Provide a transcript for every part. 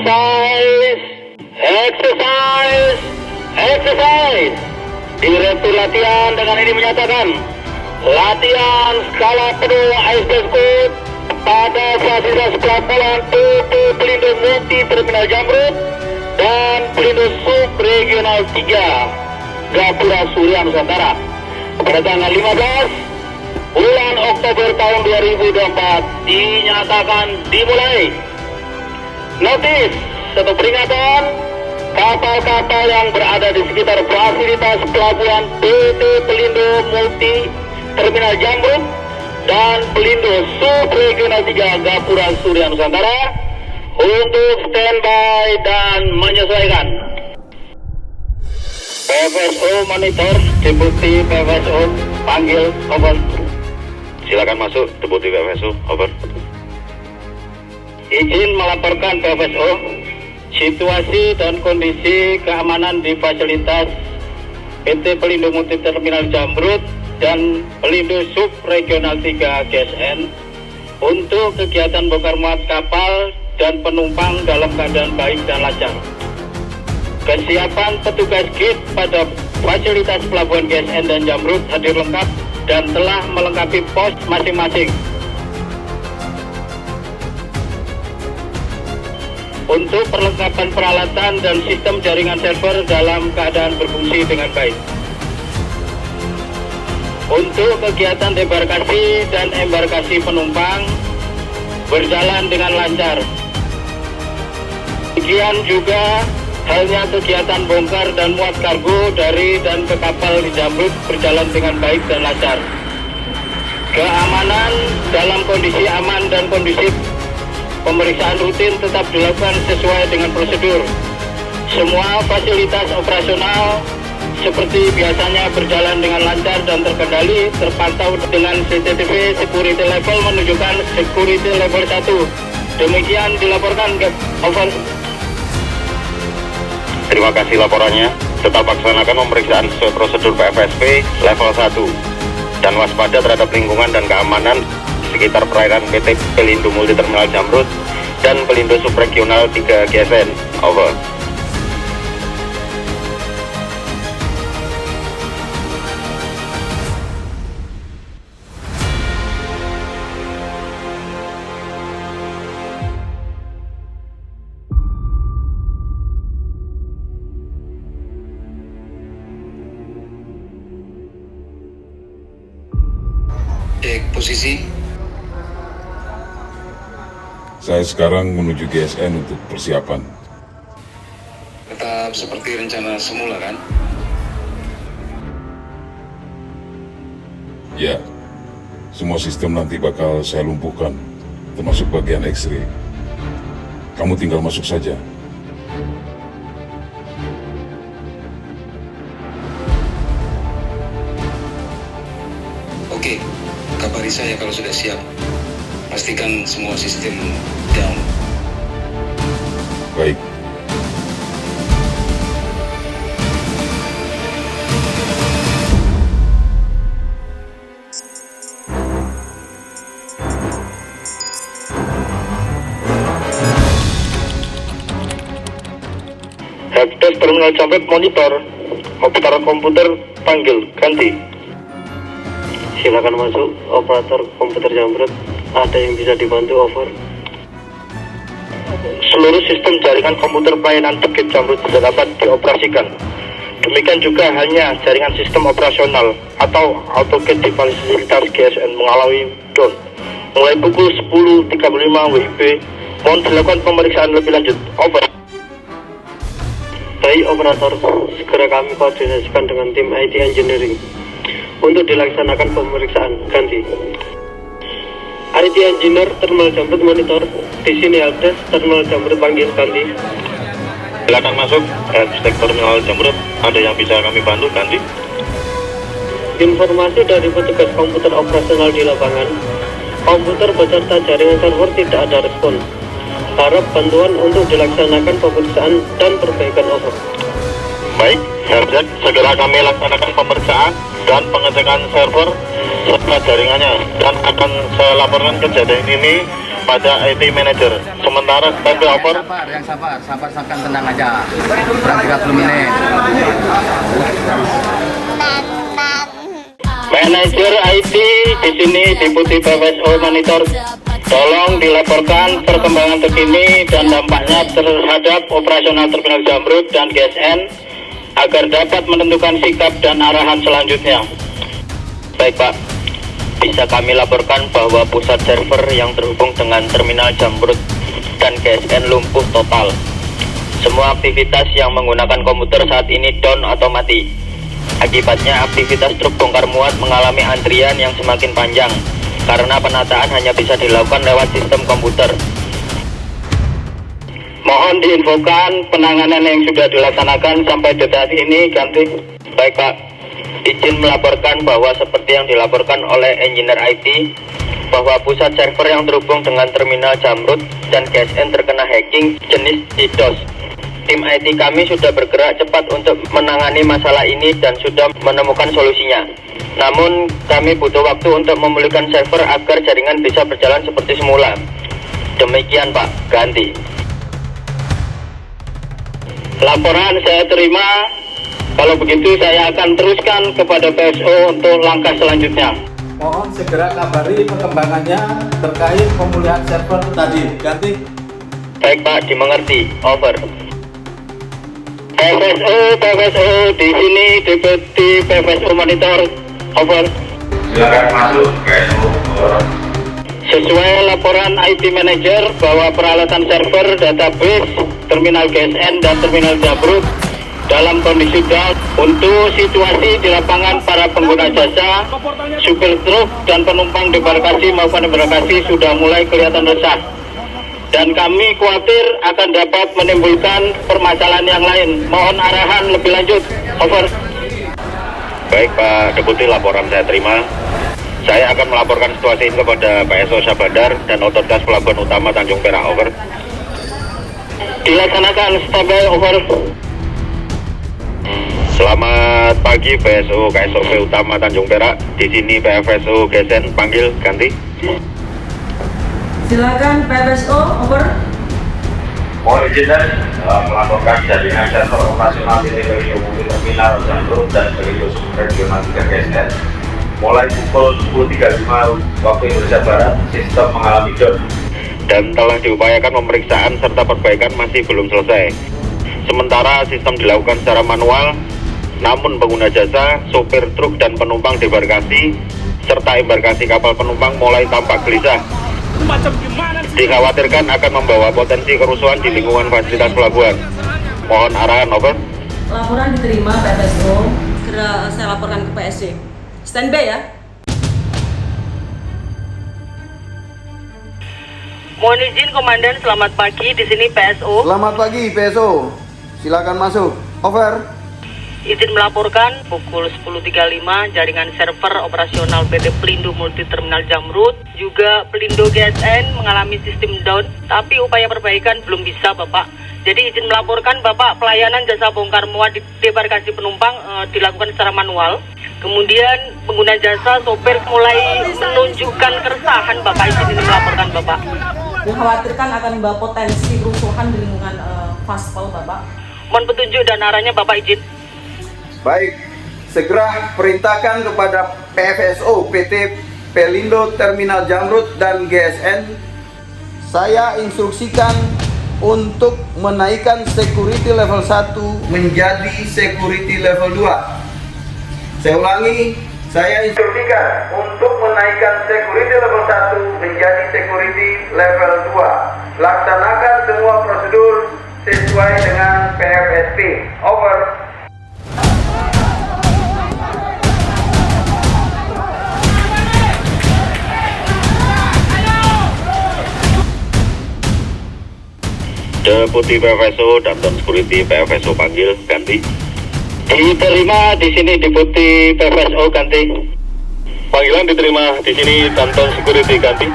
Exercise, exercise, exercise. Direktur latihan dengan ini menyatakan latihan skala penuh ISDS Code pada fasilitas pelabuhan PT Pelindo Multi Terminal Jamrut dan Pelindo Sub Regional 3 Gapura Surya Nusantara pada tanggal 15 bulan Oktober tahun 2024 dinyatakan dimulai. Notis atau peringatan, kapal-kapal yang berada di sekitar fasilitas pelabuhan PT Pelindo Multi Terminal Jamrut dan Pelindo Sub Regional 3 Gapura Surya Nusantara untuk standby dan menyesuaikan. PFSO monitor, Deputi PFSO panggil, over. Silakan masuk, Deputi PFSO, over. Izin melaporkan PFSO situasi dan kondisi keamanan di fasilitas PT Pelindo Multi Terminal Jamrut dan Pelindo Sub Regional 3 GSN untuk kegiatan bongkar muat kapal dan penumpang dalam keadaan baik dan lancar. Kesiapan petugas gate pada fasilitas pelabuhan GSN dan Jamrut hadir lengkap dan telah melengkapi pos masing-masing. Untuk perlengkapan peralatan dan sistem jaringan server dalam keadaan berfungsi dengan baik. Untuk kegiatan debarkasi dan embarkasi penumpang berjalan dengan lancar. Demikian juga halnya kegiatan bongkar dan muat kargo dari dan ke kapal di Jamrut berjalan dengan baik dan lancar. Keamanan dalam kondisi aman dan kondusif. Pemeriksaan rutin tetap dilakukan sesuai dengan prosedur. Semua fasilitas operasional seperti biasanya berjalan dengan lancar dan terkendali, terpantau dengan CCTV security level menunjukkan security level 1. Demikian dilaporkan, over. Terima kasih laporannya. Tetap laksanakan pemeriksaan sesuai prosedur PFSP level 1 dan waspada terhadap lingkungan dan keamanan sekitar perairan PT Pelindo Multi Terminal Jamrut dan Pelindo Sub Regional 3 GSN, over. Cek posisi. Saya sekarang menuju GSN untuk persiapan. Tetap seperti rencana semula kan? Ya, semua sistem nanti bakal saya lumpuhkan, termasuk bagian X-ray. Kamu tinggal masuk saja. Oke, kabari saya kalau sudah siap. Pastikan semua sistem down. Baik. Helpdesk Terminal Jamrut monitor, operator komputer panggil, ganti. Silakan masuk, operator komputer Jamrut. Ada yang bisa dibantu, over. Seluruh sistem jaringan komputer pelayanan tiket Jamrut sudah dapat dioperasikan. Demikian juga halnya jaringan sistem operasional atau AutoGate di fasilitas GSN mengalami down. Mulai pukul 10.35 WIB, mohon dilakukan pemeriksaan lebih lanjut, over. Baik operator, segera kami koordinasikan dengan tim IT Engineering untuk dilaksanakan pemeriksaan, ganti. IT Engineer Terminal Jamrut monitor, di sini helpdesk Terminal Jamrut panggil, ganti. Silakan masuk, helpdesk Terminal Jamrut, ada yang bisa kami bantu, ganti. Informasi dari petugas komputer operasional di lapangan, komputer beserta jaringan server tidak ada respon. Harap bantuan untuk dilaksanakan pemeriksaan dan perbaikan, over. Baik, helpdesk, segera kami laksanakan pemeriksaan dan pengecekan server serta jaringannya, dan akan saya laporkan kejadian ini pada IT Manager. Sementara standby over. Yang sabar, sabarkan, tenang aja. Kurang 30 menit. Manajer IT di sini Deputi PFSO Monitor. Tolong dilaporkan perkembangan terkini dan dampaknya terhadap operasional Terminal Jamrut dan GSN agar dapat menentukan sikap dan arahan selanjutnya. Baik Pak, bisa kami laporkan bahwa pusat server yang terhubung dengan Terminal Jamrut dan GSN lumpuh total. Semua aktivitas yang menggunakan komputer saat ini down atau mati. Akibatnya aktivitas truk bongkar muat mengalami antrian yang semakin panjang karena penataan hanya bisa dilakukan lewat sistem komputer. Mohon diinfokan penanganan yang sudah dilaksanakan sampai detik ini ganti. Baik Pak, izin melaporkan bahwa seperti yang dilaporkan oleh engineer IT bahwa pusat server yang terhubung dengan Terminal Jamrut dan GSN terkena hacking jenis DDoS. Tim IT kami sudah bergerak cepat untuk menangani masalah ini dan sudah menemukan solusinya. Namun kami butuh waktu untuk memulihkan server agar jaringan bisa berjalan seperti semula. Demikian Pak, ganti. Laporan saya terima. Kalau begitu saya akan teruskan kepada PSO untuk langkah selanjutnya. Mohon segera kabari perkembangannya terkait pemulihan server tadi. Ganti. Baik Pak, dimengerti. Over. PFSO di sini Deputi PFSO Monitor. Over. Silakan masuk PSO. Sesuai laporan IT Manager bahwa peralatan server database Terminal GSN dan Terminal Jamrut dalam kondisi down. Untuk situasi di lapangan, para pengguna jasa, supir truk dan penumpang debarkasi maupun embarkasi sudah mulai kelihatan resah. Dan kami khawatir akan dapat menimbulkan permasalahan yang lain. Mohon arahan lebih lanjut. Over. Baik Pak Deputi, laporan saya terima. Saya akan melaporkan situasi ini kepada PSO Syah Bandar dan Otoritas Pelabuhan Utama Tanjung Perak. Over. Dilaksanakan, standby. Over. Selamat pagi PSO KSOP Utama Tanjung Perak. Di sini PFSO GSN, panggil ganti. Silakan PFSO, over. Mohon izin dan melaporkan jaringan server operasional di Pelindo Terminal Jamrut dan Pelindo Regional 3 GSN mulai pukul 10.35 waktu Indonesia Barat, sistem mengalami down. Dan telah diupayakan pemeriksaan serta perbaikan masih belum selesai. Sementara sistem dilakukan secara manual, namun pengguna jasa, sopir truk dan penumpang debarkasi serta embarkasi kapal penumpang mulai tampak gelisah. Dikhawatirkan akan membawa potensi kerusuhan di lingkungan fasilitas pelabuhan. Mohon arahan. Over. Laporan diterima PFSO. Segera saya laporkan ke PSC. Standby ya. Mohon izin Komandan, selamat pagi. Di sini PSO. Selamat pagi PSO. Silakan masuk. Over. Izin melaporkan pukul 10.35 jaringan server operasional PT Pelindo Multi Terminal Jamrut juga Pelindo GSN mengalami sistem down, tapi upaya perbaikan belum bisa Bapak. Jadi izin melaporkan Bapak, pelayanan jasa bongkar muat di debarkasi penumpang dilakukan secara manual. Kemudian pengguna jasa sopir mulai menunjukkan keresahan Bapak. Izin melaporkan Bapak. Dikhawatirkan akan membawa potensi kerusuhan di lingkungan Faspol Bapak. Mohon petunjuk dan arahnya Bapak, izin. Baik, segera perintahkan kepada PFSO PT Pelindo Terminal Jamrut dan GSN. Saya instruksikan untuk menaikkan security level 1 menjadi security level 2. Saya ulangi, saya instruksikan untuk menaikkan security level 1 menjadi security level 2. Laksanakan semua prosedur sesuai dengan PFSP. Over. Deputi PFSO dan Don Security PFSO panggil ganti. Diterima di sini Deputi PFSO ganti. Panggilan diterima di sini Danton Security ganti.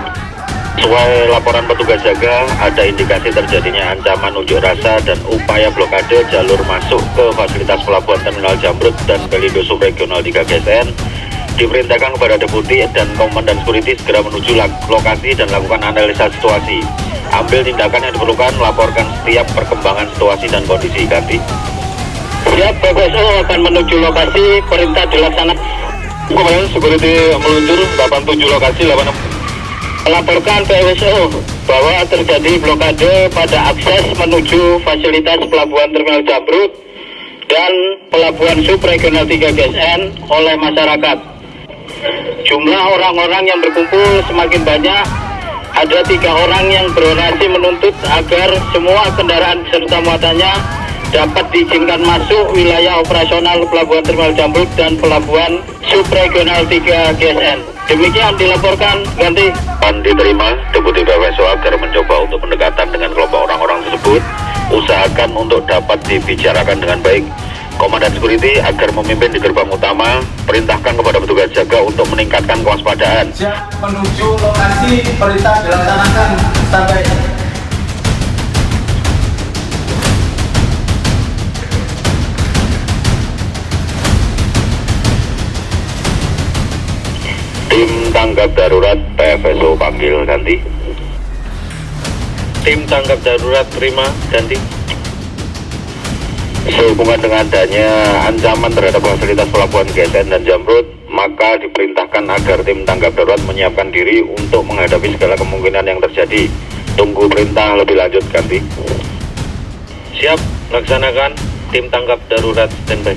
Sesuai laporan petugas jaga, ada indikasi terjadinya ancaman unjuk rasa dan upaya blokade jalur masuk ke fasilitas pelabuhan Terminal Jamrut dan Pelindo Subregional 3 GSN diperintahkan kepada Deputi dan Komandan Security segera menuju lokasi dan lakukan analisa situasi. Ambil tindakan yang diperlukan, laporkan setiap perkembangan situasi dan kondisi. Ganti. Siap, PPSO akan menuju lokasi, perintah dilaksanakan. Komandan Security meluncur 87 lokasi 86. Melaporkan PPSO bahwa terjadi blokade pada akses menuju fasilitas Pelabuhan Terminal Jamrut dan Pelabuhan Subregional 3 GSN oleh masyarakat. Jumlah orang-orang yang berkumpul semakin banyak. Ada 3 orang yang berorasi menuntut agar semua kendaraan serta muatannya dapat diizinkan masuk wilayah operasional Pelabuhan Terminal Jamrut dan Pelabuhan Subregional 3 GSN. Demikian dilaporkan. Ganti. Diterima Deputi PPSO agar mencoba untuk pendekatan dengan kelompok orang-orang tersebut. Usahakan untuk dapat dibicarakan dengan baik. Komandan Security agar memimpin di gerbang utama, perintahkan kepada petugas jaga untuk meningkatkan kewaspadaan. Siap menuju lokasi, perintah dilaksanakan. Sampai. Tim tanggap darurat PPSO panggil. Ganti. Tim tanggap darurat terima. Ganti. Sehubungan dengan adanya ancaman terhadap fasilitas pelabuhan GSN dan Jamrut, maka diperintahkan agar tim tanggap darurat menyiapkan diri untuk menghadapi segala kemungkinan yang terjadi. Tunggu perintah lebih lanjut. Ganti. Siap, laksanakan. Tim tanggap darurat standby.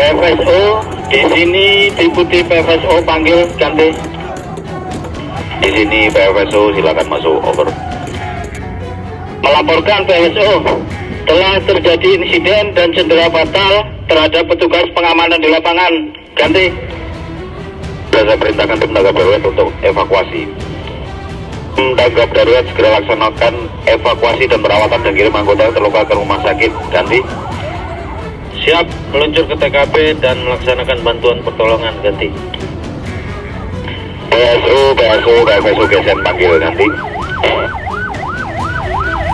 PPSO di sini, Deputi PPSO panggil. Ganti. Di sini PPSO, silakan masuk. Over. Melaporkan PPSO telah terjadi insiden dan cedera fatal terhadap petugas pengamanan di lapangan. Ganti. Saya perintahkan tim tanggap darurat untuk evakuasi. Tim tanggap darurat segera laksanakan evakuasi dan perawatan dan kirim anggota yang terluka ke rumah sakit. Ganti. Siap, meluncur ke TKP dan melaksanakan bantuan pertolongan. Ganti. PPSO GSN panggil. Ganti.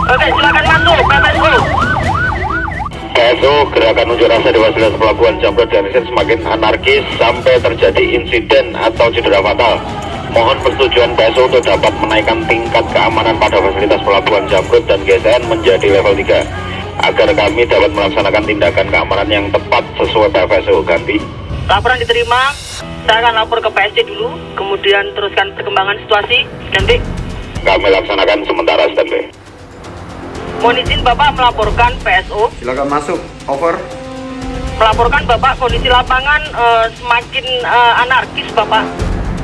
Oke, silakan masuk, PPSO. PPSO, gerakan unjuk rasa di fasilitas Pelabuhan Jamrut dan GSN semakin anarkis sampai terjadi insiden atau cedera fatal. Mohon persetujuan PPSO untuk dapat menaikkan tingkat keamanan pada fasilitas Pelabuhan Jamrut dan GSN menjadi level 3. Agar kami dapat melaksanakan tindakan keamanan yang tepat sesuai PPSO. Ganti. Laporan diterima. Saya akan lapor ke PSC dulu, kemudian teruskan perkembangan situasi. Ganti. Kami laksanakan sementara standby. Mohon izin Bapak melaporkan PSO. Silakan masuk. Over. Melaporkan Bapak kondisi lapangan semakin anarkis Bapak.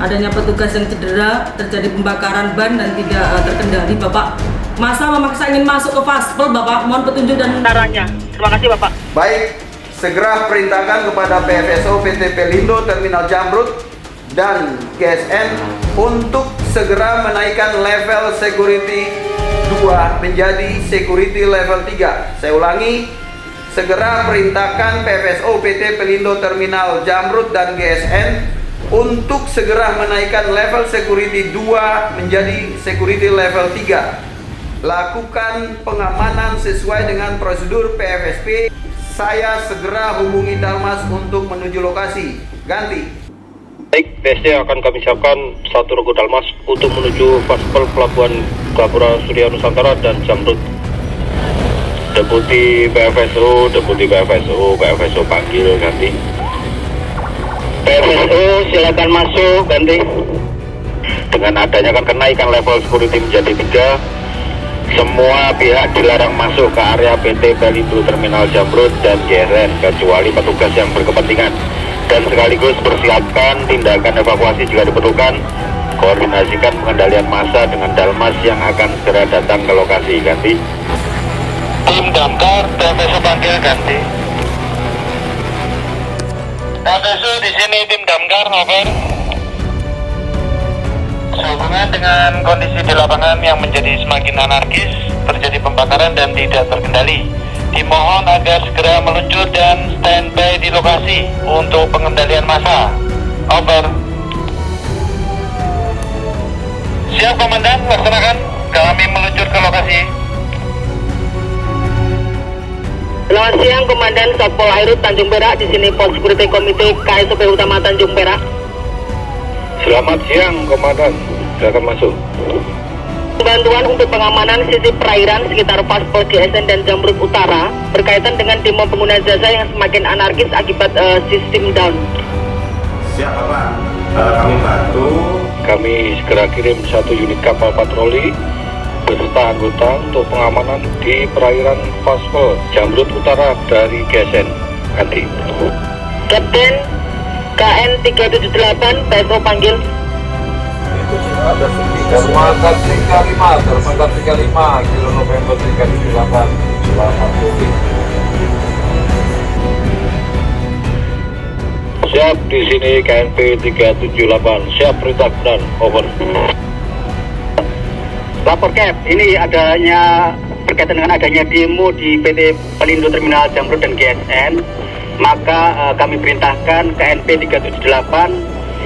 Adanya petugas yang cedera, terjadi pembakaran ban dan tidak terkendali Bapak. Masa memaksa ingin masuk ke Vaspel Bapak, mohon petunjuk dan Caranya. Terima kasih Bapak. Baik, segera perintahkan kepada PPSO PT Pelindo Terminal Jamrut dan GSN untuk segera menaikkan level security 2 menjadi security level 3. Saya ulangi, segera perintahkan PPSO PT Pelindo Terminal Jamrut dan GSN untuk segera menaikkan level security 2 menjadi security level 3. Lakukan pengamanan sesuai dengan prosedur PFSP. Saya segera hubungi Dalmas untuk menuju lokasi. Ganti. Baik, PSC akan kami siapkan 1 regu Dalmas untuk menuju Vaspel Pelabuhan Gapura Surya Nusantara dan Jamrut. Deputi PFSO panggil. Ganti. PFSO silakan masuk. Ganti. Dengan adanya kan kenaikan level security menjadi 3, semua pihak dilarang masuk ke area PT Pelindo Terminal Jamrut dan GSN kecuali petugas yang berkepentingan, dan sekaligus persiapkan tindakan evakuasi jika diperlukan. Koordinasikan pengendalian massa dengan Dalmas yang akan segera datang ke lokasi. Ganti. Tim damkar PPSO panggil. Ganti. PPSO di sini tim damkar. Over. Sehubungan dengan kondisi di lapangan yang menjadi semakin anarkis, terjadi pembakaran dan tidak terkendali. Dimohon agar segera meluncur dan standby di lokasi untuk pengendalian massa. Over. Siap Komandan, laksanakan. Kami meluncur ke lokasi. Selamat siang Komandan Satpol Airut Tanjung Perak, di sini Pos Security Komite KSP Utama Tanjung Perak. Selamat siang Komandan, silakan masuk. Bantuan untuk pengamanan sisi perairan sekitar Paspol GSN dan Jamrut Utara berkaitan dengan demo pengguna jasa yang semakin anarkis akibat sistem down. Siap Bapak, kami bantu. Kami segera kirim 1 unit kapal patroli beserta anggota untuk pengamanan di perairan Paspol Jamrut Utara dari GSN. Ganti. Kapten KN 378 PSO panggil. Ada dermaga 35 kilo November 378 selamat pagi. Siap, di sini KNP 378. Siap, perintah komandan. Over. Lapor Cap, ini adanya berkaitan dengan adanya demo di PT Pelindo Terminal Jamrut dan GSN. Maka kami perintahkan KNP 378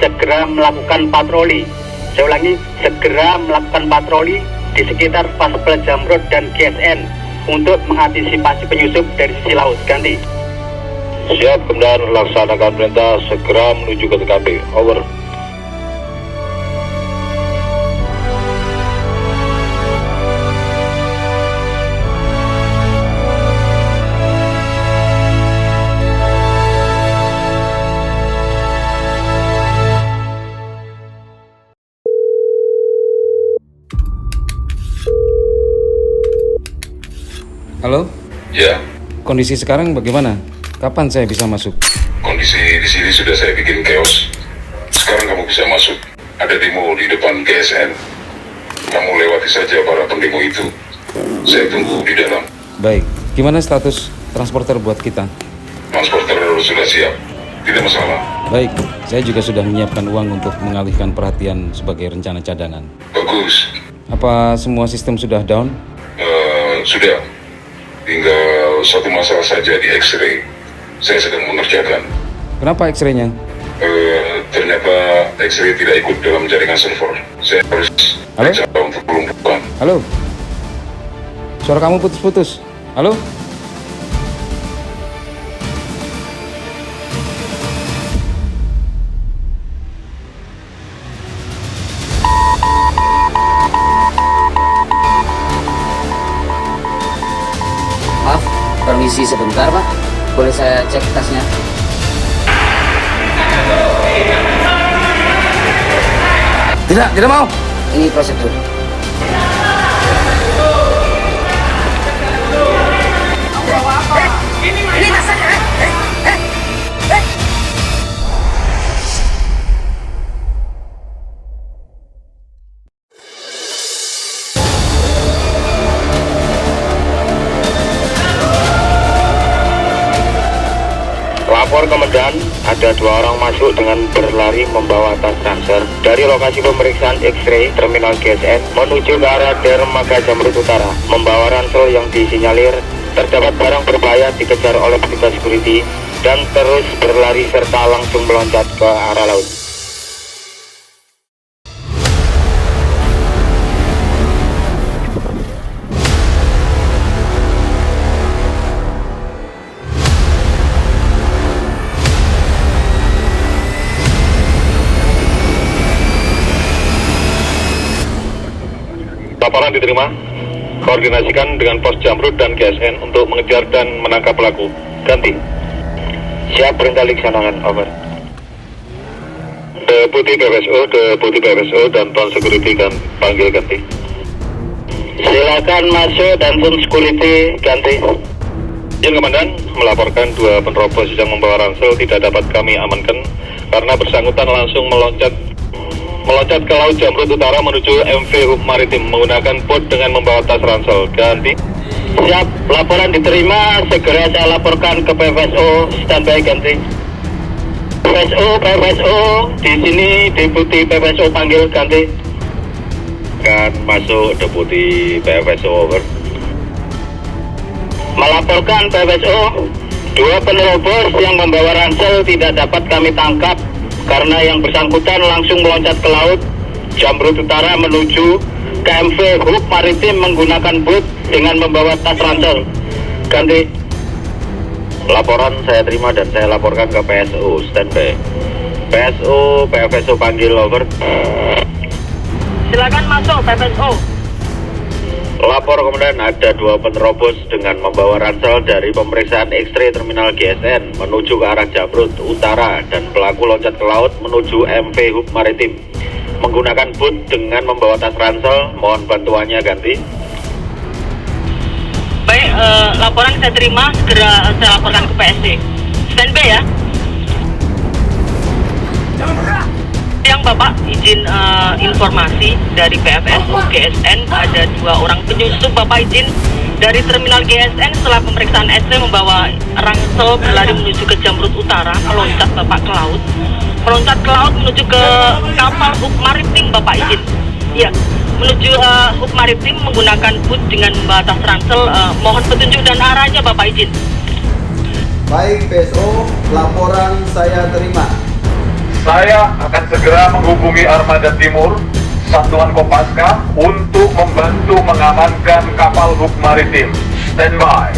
segera melakukan patroli. Saya ulangi, segera melakukan patroli di sekitar Paspol Jamrut dan GSN untuk mengantisipasi penyusup dari sisi laut. Ganti. Siap, kemudian laksanakan perintah segera menuju ke TKP. Over. Halo? Ya, Kondisi sekarang bagaimana? Kapan saya bisa masuk? kondisi di sini sudah saya bikin chaos. Sekarang kamu bisa masuk. Ada demo di depan GSN. Kamu lewati saja para pendemo itu. Saya tunggu di dalam. Baik, gimana status transporter buat kita? Transporter sudah siap. Tidak masalah. Baik, saya juga sudah menyiapkan uang untuk mengalihkan perhatian sebagai rencana cadangan. Bagus. Apa semua sistem sudah down? Sudah. Tinggal satu masalah saja di X-ray. Saya sedang mengerjakan. Kenapa X-ray-nya? Ternyata X-ray tidak ikut dalam jaringan server. Saya harus Halo? cara untuk melumpuhkan. Halo? Suara kamu putus-putus. Halo? Maaf, permisi sebentar Pak. Boleh saya cek tasnya? Tidak mau. Ini prosedur. Lapor Komandan, ada 2 orang masuk dengan berlari membawa tas ransel dari lokasi pemeriksaan X-ray Terminal GSN menuju ke arah dermaga Jamrut Utara. Membawa ransel yang disinyalir terdapat barang berbahaya, dikejar oleh petugas security dan terus berlari serta langsung meloncat ke arah laut. Laporan diterima. Koordinasikan dengan Pos Jamrut dan GSN untuk mengejar dan menangkap pelaku. Ganti. Siap, perintah laksanakan. Over. Deputi PPSO dan Ton Security kan panggil ganti. Silakan masuk dan Ton Security ganti. Izin Komandan, melaporkan 2 penerobos yang membawa ransel tidak dapat kami amankan karena bersangkutan langsung meloncat ke Laut Jamrut Utara menuju MV Hub Maritim menggunakan bot dengan membawa tas ransel. Ganti. Siap, laporan diterima. Segera saya laporkan ke PPSO. Standby ganti. PPSO, di sini Deputi PPSO panggil ganti. Kan masuk Deputi PPSO. Over. Melaporkan PFSO, 2 penerobos yang membawa ransel tidak dapat kami tangkap karena yang bersangkutan langsung meloncat ke laut Jamrut Utara menuju KMV Hub Maritim menggunakan boot dengan membawa tas ransel. Ganti. Laporan saya terima dan saya laporkan ke PSO. Standby. PSO, PFSO panggil, over. Silakan masuk PFSO. Lapor komandan, ada 2 penerobos dengan membawa ransel dari pemeriksaan X-ray terminal GSN menuju ke arah Jamrut Utara dan pelaku loncat ke laut menuju MV Hub Maritim menggunakan boot dengan membawa tas ransel. Mohon bantuannya, ganti. Baik, laporan saya terima, segera saya laporkan ke PSC. Standby ya. Yang Bapak, izin informasi dari PFSO GSN, ada 2 orang penyusup Bapak izin dari terminal GSN setelah pemeriksaan X-ray membawa ransel berlari menuju ke Jamrut Utara, meloncat Bapak ke laut. Meloncat ke laut menuju ke kapal Hub Maritim Bapak izin. Iya, menuju Hub Maritim menggunakan boot dengan membawa tas ransel. Mohon petunjuk dan arahnya Bapak izin. Baik PSO, laporan saya terima. Saya akan segera menghubungi Armada Timur, Satuan Kopaska, untuk membantu mengamankan kapal Hub Maritim. Standby.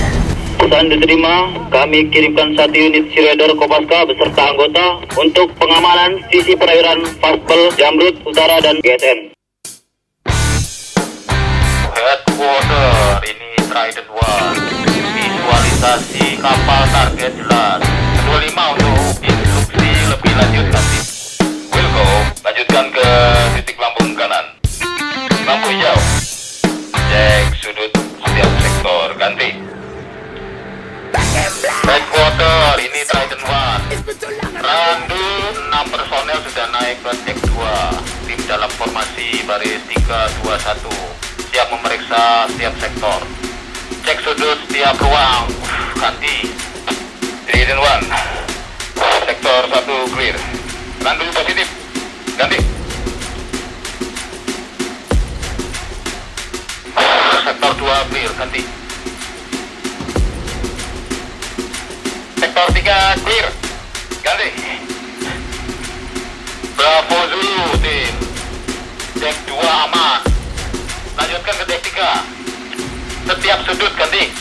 Pesan diterima, kami kirimkan 1 unit Sea-Radar Kopaska beserta anggota untuk pengamanan sisi perairan Vaspel, Jamrut Utara dan GSN. Headquarter, ini Trident 1. Visualisasi kapal target jelas. 25 untuk instruksi lebih lanjut nanti. Wilco, lanjutkan ke titik lambung kanan. Lampu hijau. Cek sudut setiap sektor, ganti. Headquarter, ini Trident 1. Randu 6 personel sudah naik ke cek 2. Tim dalam formasi baris 321. Siap memeriksa setiap sektor. Cek sudut setiap ruang. Ganti. Trident 1. Sektor 1 clear. Randu positif. Ganti. Sektor 2 clear. Ganti. Sektor 3 clear. Ganti. Bravo Zulu tim. Dek 2 aman. Lanjutkan ke dek 3. Setiap sudut ganti.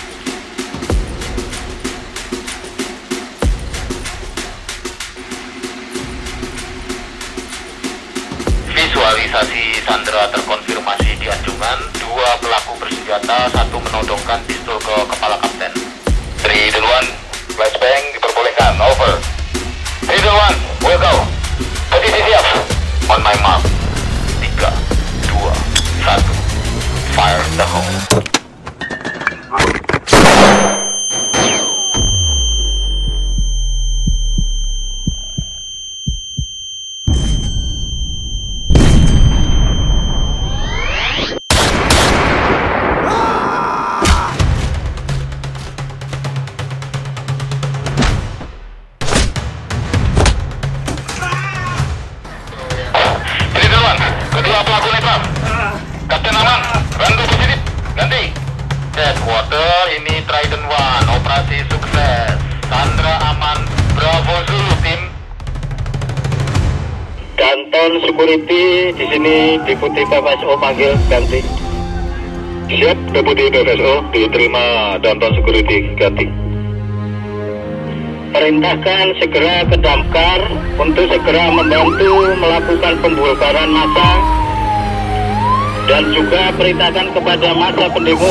Visualisasi Sandra terkonfirmasi di anjungan. 2 pelaku bersenjata, 1 menodongkan pistol ke kepala kapten. 3 duluan. Flashbang diperbolehkan, over. 3 duluan, we'll go. Posisi siap. On my mark. 3, 2, 1. Fire the hole. Kedua pelaku netral. Kapten aman, randu positif. Ganti. Headquarter, ini Trident 1. Operasi sukses. Sandra aman. Bravo Zulu tim. Kantor security di sini Deputi PFSO panggil, ganti. Siap, Deputi PFSO diterima Danton security, ganti. Perintahkan segera ke damkar untuk segera membantu melakukan pembongkaran massa dan juga perintahkan kepada massa pendemo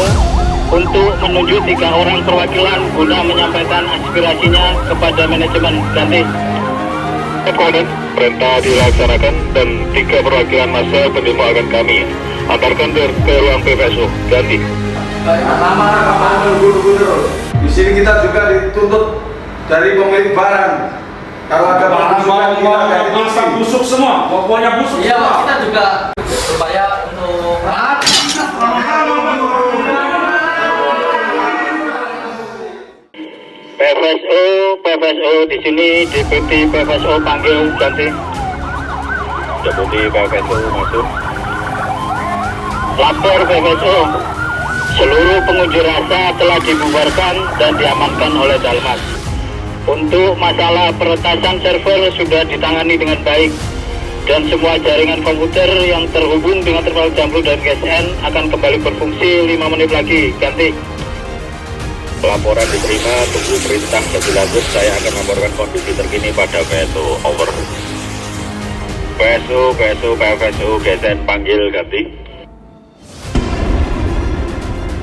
untuk menunjuk 3 orang perwakilan guna menyampaikan aspirasinya kepada manajemen, ganti. Komandan, perintah dilaksanakan dan 3 perwakilan massa pendemo akan kami antarkan ke ruang PFSO, ganti. Nama Kapal Guru-Guru. Di sini kita juga dituntut dari pemilik barang. Kalau ada barang masa busuk semua, pokoknya busuk Iya, semua. kita juga berupaya untuk PFSO di sini Deputi PFSO panggil, ganti. Deputi PFSO masuk. Lapor PFSO. Seluruh pengunjuk rasa telah dibubarkan dan diamankan oleh Dalmas. Untuk masalah peretasan server sudah ditangani dengan baik dan semua jaringan komputer yang terhubung dengan terminal Jamrut dan GSN akan kembali berfungsi 5 menit lagi. Ganti. Laporan diterima, tunggu perintah lebih lanjut. Saya akan melaporkan kondisi terkini pada PSO. Over. PSO, GSN panggil, ganti.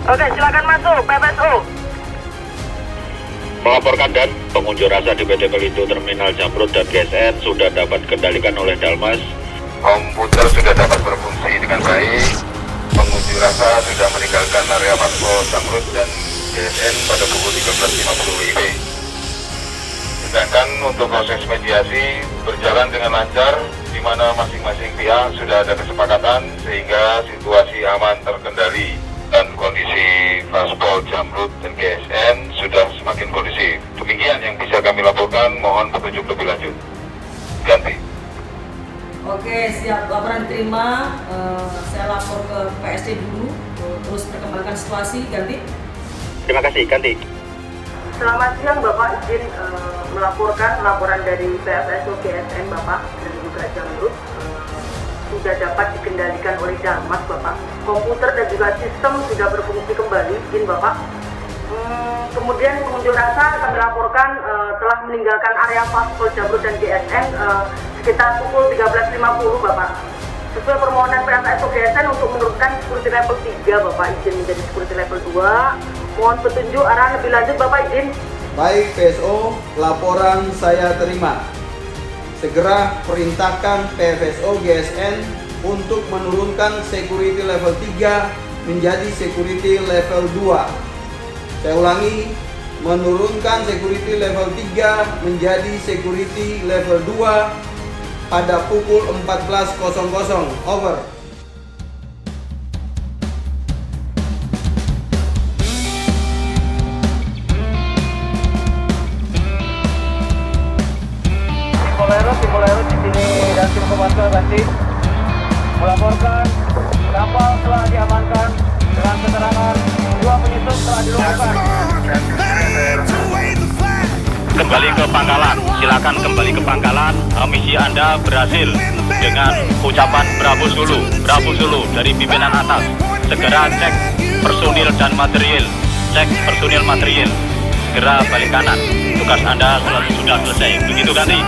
Oke, silakan masuk, PSO. Melaporkan dan pengunjuk rasa di PT Pelindo Terminal Jamrut dan GSN sudah dapat dikendalikan oleh Dalmas. Komputer sudah dapat berfungsi dengan baik. Pengunjuk rasa sudah meninggalkan area Paspol Jamrut dan GSN pada pukul 13.50 WIB. Sedangkan untuk proses mediasi berjalan dengan lancar, di mana masing-masing pihak sudah ada kesepakatan sehingga situasi aman terkendali dan kondisi Paspol Jamrut dan GSN sudah semakin kondusif. Demikian yang bisa kami laporkan, mohon petunjuk lebih lanjut. Ganti. Oke, siap. Laporan diterima. Saya lapor ke PSD dulu, terus perkembangan situasi. Ganti. Terima kasih, ganti. Selamat siang Bapak, izin melaporkan laporan dari PFSO GSN Bapak dan juga Jamrut sudah dapat dikendalikan oleh Dalmas Bapak. Komputer dan juga sistem sudah berfungsi kembali, izin Bapak. Kemudian pengunjuk rasa kami laporkan telah meninggalkan area Paspol Jamrut dan GSN sekitar pukul 13.50 Bapak. Sesuai permohonan PFSO GSN untuk menurunkan security level 3 Bapak, izin menjadi security level 2. Mohon petunjuk arah lebih lanjut Bapak, izin. Baik PSO, laporan saya terima. Segera perintahkan PFSO GSN untuk menurunkan security level 3 menjadi security level 2. Saya ulangi, menurunkan security level 3 menjadi security level 2 pada pukul 14.00. Over. Timolero di sini dan tim Kopaska Ganti melaporkan kapal telah diamankan dengan keterangan 2 penyusup telah dilumpuhkan. Kembali ke pangkalan, silakan kembali ke pangkalan. Misi Anda berhasil dengan ucapan Bravo Sulu dari pimpinan atas. Segera cek personil dan material, segera balik kanan. Tugas Anda sudah selesai, begitu Ganti.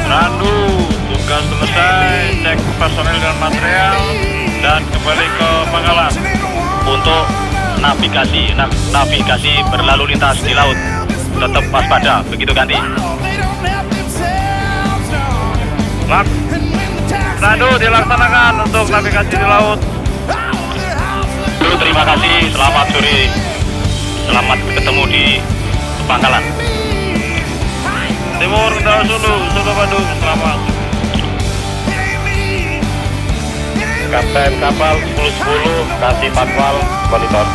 Randu, tugas selesai, cek personel dan material, dan kembali ke pangkalan. Untuk navigasi berlalu lintas di laut, tetap waspada, begitu Ganti. Randu dilaksanakan untuk navigasi di laut. Terima kasih, selamat sore, selamat ketemu di pangkalan. Timur, Sulu Bandung, selamat. Kapten kapal 1010, kasih patwal, monitor.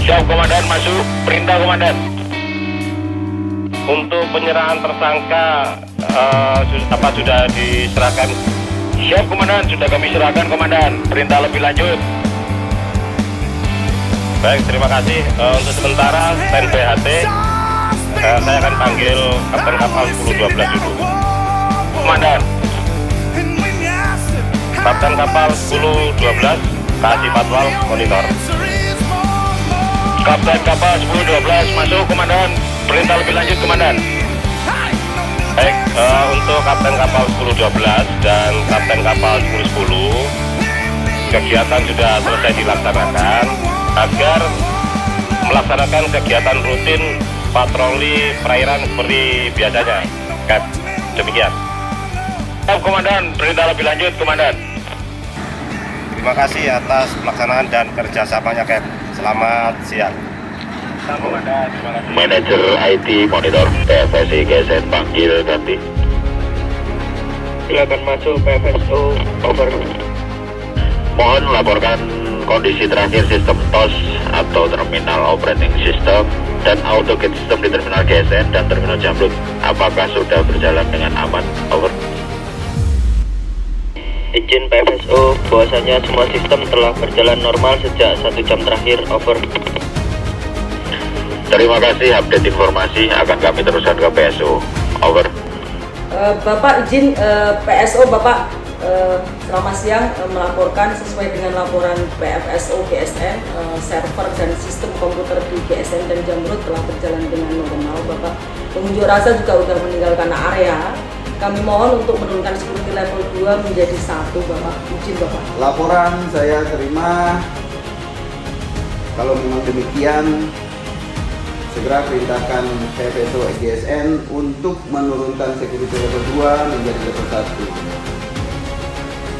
Siap Komandan, masuk, perintah Komandan. Untuk penyerahan tersangka sudah diserahkan. Siap Komandan, sudah kami serahkan Komandan. Perintah lebih lanjut. Baik, terima kasih. Untuk sementara standby HT. Saya akan panggil kapten kapal 1012 dulu. Komandan. Kapten kapal 1012, kasih patwal, monitor. Kapten kapal 1012 masuk Komandan. Perintah lebih lanjut Komandan. Baik, untuk kapten kapal 1012 dan kapten kapal 1010, kegiatan sudah selesai dilaksanakan agar melaksanakan kegiatan rutin patroli perairan seperti biasanya. Kan, demikian. Komandan, perintah lebih lanjut Komandan. Terima kasih atas pelaksanaan dan kerjasamanya Cap. Selamat siang. Manajer IT monitor PFSI GSN panggil Ganti. Silakan masuk PFSO. Over. Mohon laporkan kondisi terakhir sistem TOS atau Terminal Operating System dan AutoGate System di Terminal GSN dan Terminal Jamrut. Apakah sudah berjalan dengan aman? Over. Izin PFSO bahwasanya semua sistem telah berjalan normal sejak 1 jam terakhir. Over. Terima kasih, update informasi akan kami teruskan ke PSO. Over. Bapak izin PSO Bapak selamat siang melaporkan sesuai dengan laporan PFSO GSN, server dan sistem komputer di GSN dan Jamrut telah berjalan dengan normal. Bapak, pengunjuk rasa juga sudah meninggalkan area. Kami mohon untuk menurunkan security level 2 menjadi 1, Bapak. Izin Bapak. Laporan saya terima. Kalau memang demikian, segera perintahkan PFSO GSN untuk menurunkan security level 2 menjadi level 1.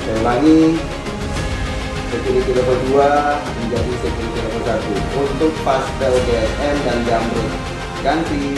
Saya ulangi, security level 2 menjadi security level 1 untuk Paspel GSN dan Jamrut. Ganti.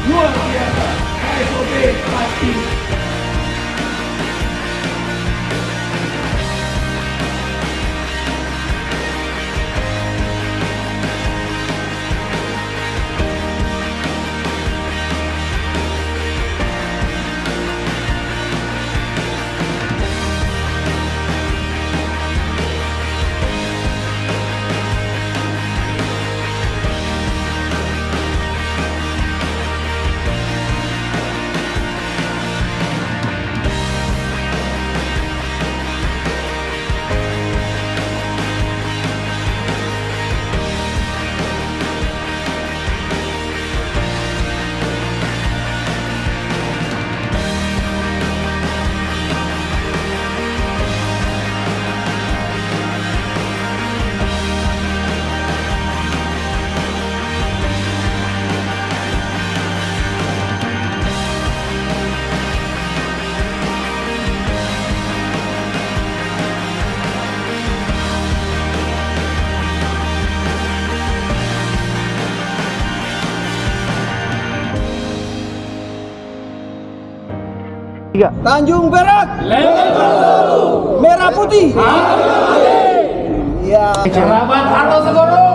Luar biasa, KSOP pasti. Tanjung Perak, merah putih. Ya. Kerabat Harto Segoro.